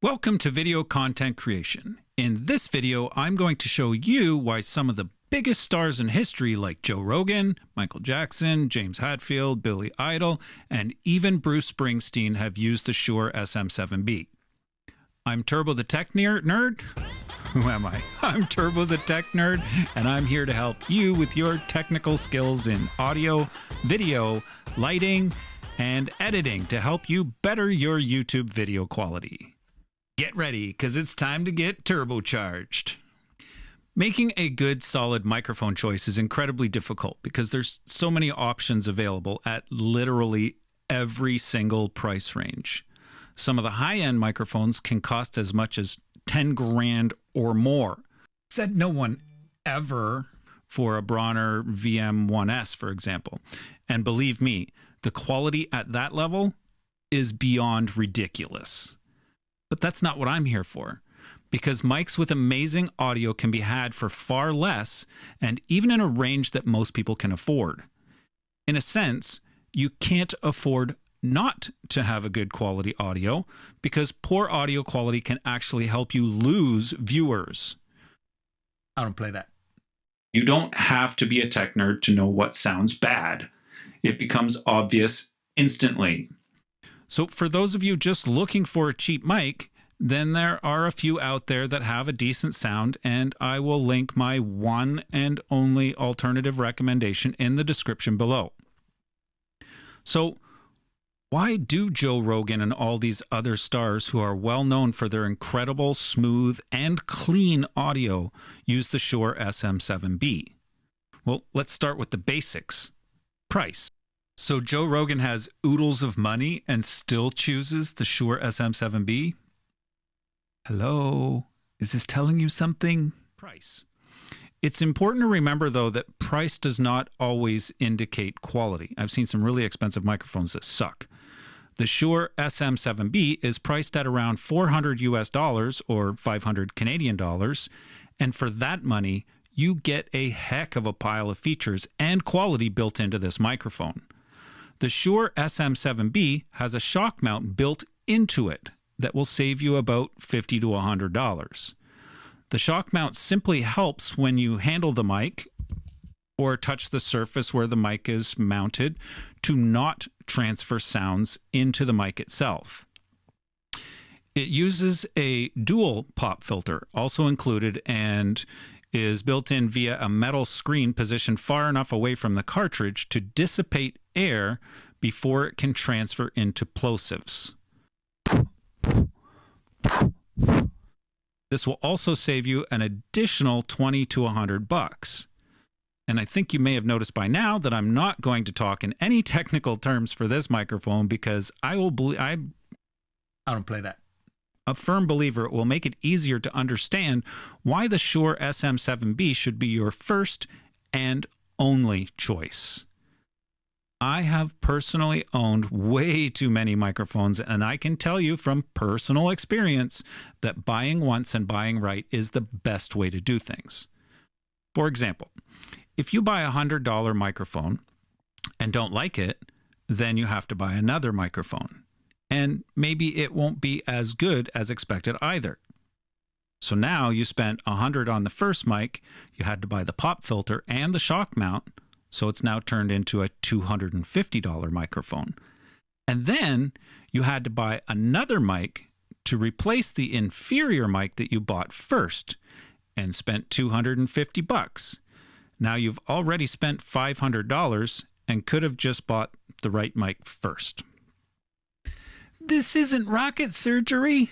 Welcome to Video Content Creation. In this video, I'm going to show you why some of the biggest stars in history like Joe Rogan, Michael Jackson, James Hetfield, Billy Idol, and even Bruce Springsteen have used the Shure SM7B. I'm Turbo the Tech Nerd. Who am I? I'm Turbo the Tech Nerd, and I'm here to help you with your technical skills in audio, video, lighting, and editing to help you better your YouTube video quality. Get ready, because it's time to get turbocharged. Making a good, solid microphone choice is incredibly difficult because there's so many options available at literally every single price range. Some of the high-end microphones can cost as much as 10 grand or more. Said no one ever for a Bronner VM1S, for example. And believe me, the quality at that level is beyond ridiculous. But that's not what I'm here for, because mics with amazing audio can be had for far less and even in a range that most people can afford. In a sense, you can't afford not to have a good quality audio because poor audio quality can actually help you lose viewers. I don't play that. You don't have to be a tech nerd to know what sounds bad. It becomes obvious instantly. So for those of you just looking for a cheap mic, then there are a few out there that have a decent sound, and I will link my one and only alternative recommendation in the description below. So why do Joe Rogan and all these other stars who are well known for their incredible, smooth, and clean audio use the Shure SM7B? Well, let's start with the basics. Price. So Joe Rogan has oodles of money and still chooses the Shure SM7B? Hello? Is this telling you something? Price. It's important to remember, though, that price does not always indicate quality. I've seen some really expensive microphones that suck. The Shure SM7B is priced at around $400 US or 500 Canadian dollars, and for that money, you get a heck of a pile of features and quality built into this microphone. The Shure SM7B has a shock mount built into it that will save you about $50 to $100. The shock mount simply helps when you handle the mic or touch the surface where the mic is mounted to not transfer sounds into the mic itself. It uses a dual pop filter, also included, and is built in via a metal screen positioned far enough away from the cartridge to dissipate air before it can transfer into plosives. This will also save you an additional $20 to $100. And I think you may have noticed by now that I'm not going to talk in any technical terms for this microphone because I don't play that. A firm believer, it will make it easier to understand why the Shure SM7B should be your first and only choice. I have personally owned way too many microphones, and I can tell you from personal experience that buying once and buying right is the best way to do things. For example, if you buy a $100 microphone and don't like it, then you have to buy another microphone. And maybe it won't be as good as expected either. So now you spent $100 on the first mic, you had to buy the pop filter and the shock mount, so it's now turned into a $250 microphone. And then you had to buy another mic to replace the inferior mic that you bought first and spent $250. Now you've already spent $500 and could have just bought the right mic first. This isn't rocket surgery.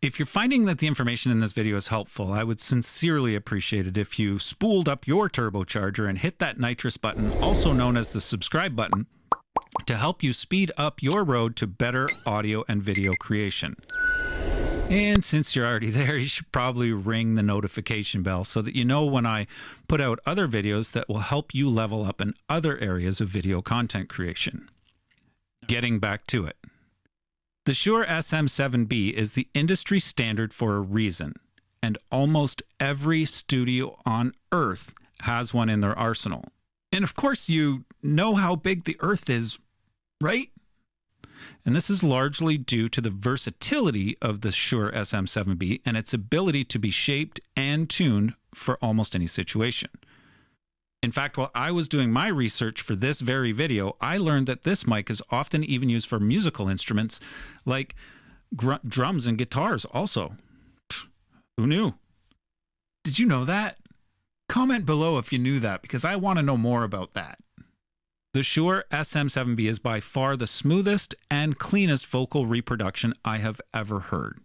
If you're finding that the information in this video is helpful, I would sincerely appreciate it if you spooled up your turbocharger and hit that nitrous button, also known as the subscribe button, to help you speed up your road to better audio and video creation. And since you're already there, you should probably ring the notification bell so that you know when I put out other videos that will help you level up in other areas of video content creation. Getting back to it. The Shure SM7B is the industry standard for a reason, and almost every studio on Earth has one in their arsenal. And of course you know how big the Earth is, right? And this is largely due to the versatility of the Shure SM7B and its ability to be shaped and tuned for almost any situation. In fact, while I was doing my research for this very video, I learned that this mic is often even used for musical instruments like drums and guitars also. Pfft, who knew? Did you know that? Comment below if you knew that, because I want to know more about that. The Shure SM7B is by far the smoothest and cleanest vocal reproduction I have ever heard.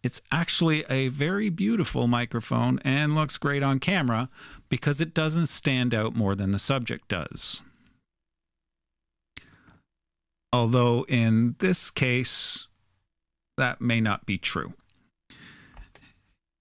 It's actually a very beautiful microphone and looks great on camera because it doesn't stand out more than the subject does. Although in this case, that may not be true.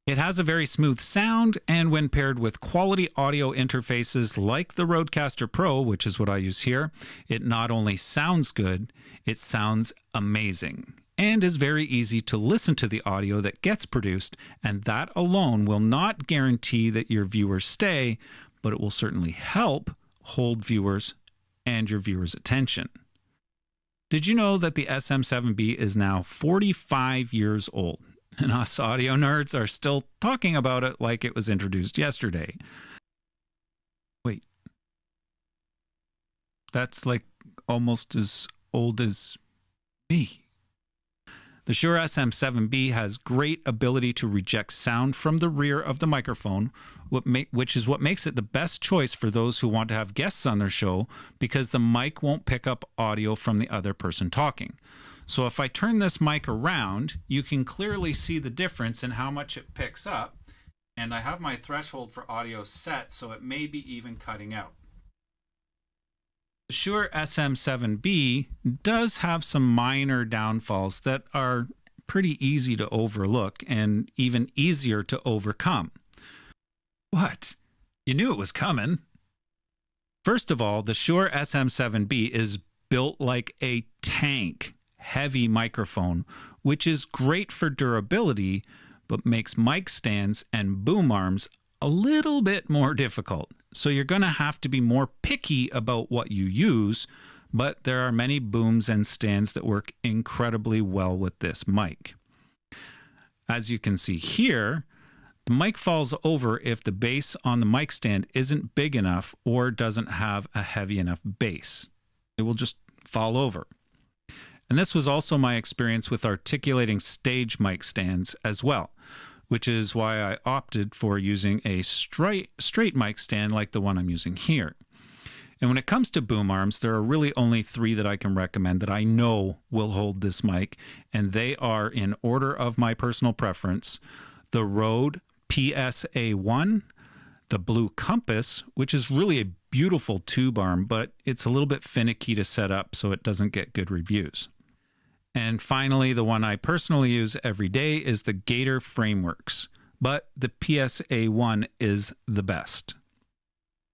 It has a very smooth sound, and when paired with quality audio interfaces like the Rodecaster Pro, which is what I use here, it not only sounds good, it sounds amazing, and is very easy to listen to the audio that gets produced, and that alone will not guarantee that your viewers stay, but it will certainly help hold viewers and your viewers' attention. Did you know that the SM7B is now 45 years old? And us audio nerds are still talking about it like it was introduced yesterday. Wait. That's like almost as old as me. The Shure SM7B has great ability to reject sound from the rear of the microphone, which is what makes it the best choice for those who want to have guests on their show, because the mic won't pick up audio from the other person talking. So if I turn this mic around, you can clearly see the difference in how much it picks up, and I have my threshold for audio set, so it may be even cutting out. The Shure SM7B does have some minor downfalls that are pretty easy to overlook and even easier to overcome. What? You knew it was coming. First of all, the Shure SM7B is built like a tank. Heavy microphone, which is great for durability, but makes mic stands and boom arms a little bit more difficult. So you're going to have to be more picky about what you use, but there are many booms and stands that work incredibly well with this mic. As you can see here, the mic falls over if the bass on the mic stand isn't big enough or doesn't have a heavy enough bass. It will just fall over. And this was also my experience with articulating stage mic stands as well, which is why I opted for using a straight mic stand like the one I'm using here. And when it comes to boom arms, there are really only 3 that I can recommend that I know will hold this mic, and they are, in order of my personal preference, the Rode PSA-1, the Blue Compass, which is really a beautiful tube arm, but it's a little bit finicky to set up, so it doesn't get good reviews. And finally, the one I personally use every day is the Gator Frameworks, but the PSA-1 is the best.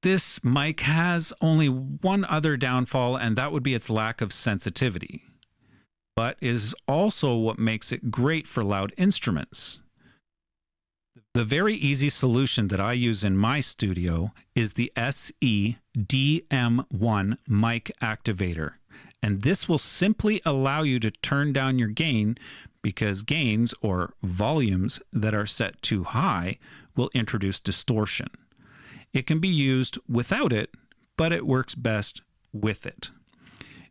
This mic has only one other downfall, and that would be its lack of sensitivity, but is also what makes it great for loud instruments. The very easy solution that I use in my studio is the SE-DM1 mic activator. And this will simply allow you to turn down your gain, because gains or volumes that are set too high will introduce distortion. It can be used without it, but it works best with it.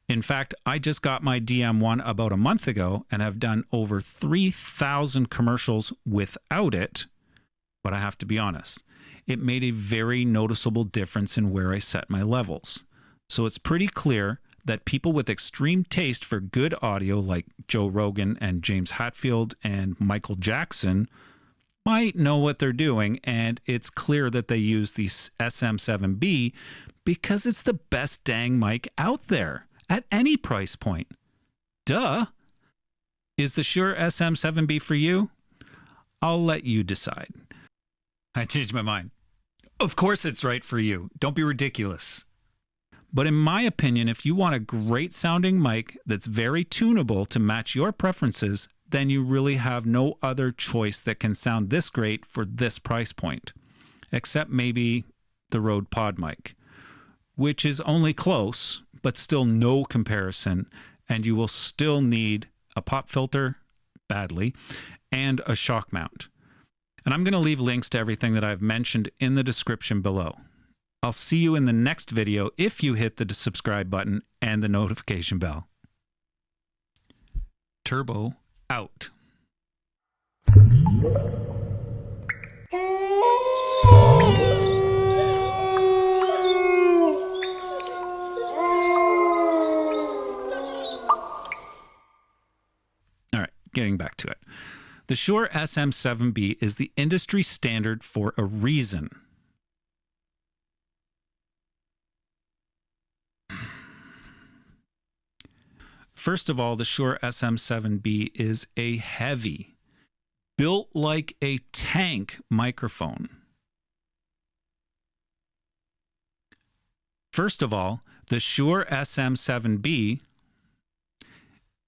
In fact, I just got my DM1 about a month ago and have done over 3,000 commercials without it, but I have to be honest, it made a very noticeable difference in where I set my levels. So it's pretty clear that people with extreme taste for good audio like Joe Rogan and James Hetfield and Michael Jackson might know what they're doing, and it's clear that they use the SM7B because it's the best dang mic out there at any price point. Duh! Is the Shure SM7B for you? I'll let you decide. I changed my mind. Of course it's right for you. Don't be ridiculous. But in my opinion, if you want a great sounding mic that's very tunable to match your preferences, then you really have no other choice that can sound this great for this price point, except maybe the Rode Pod mic, which is only close, but still no comparison, and you will still need a pop filter badly and a shock mount. And I'm going to leave links to everything that I've mentioned in the description below. I'll see you in the next video if you hit the subscribe button and the notification bell. Turbo out. All right, getting back to it. The Shure SM7B is the industry standard for a reason. First of all, the Shure SM7B is a heavy, built like a tank microphone. First of all, the Shure SM7B,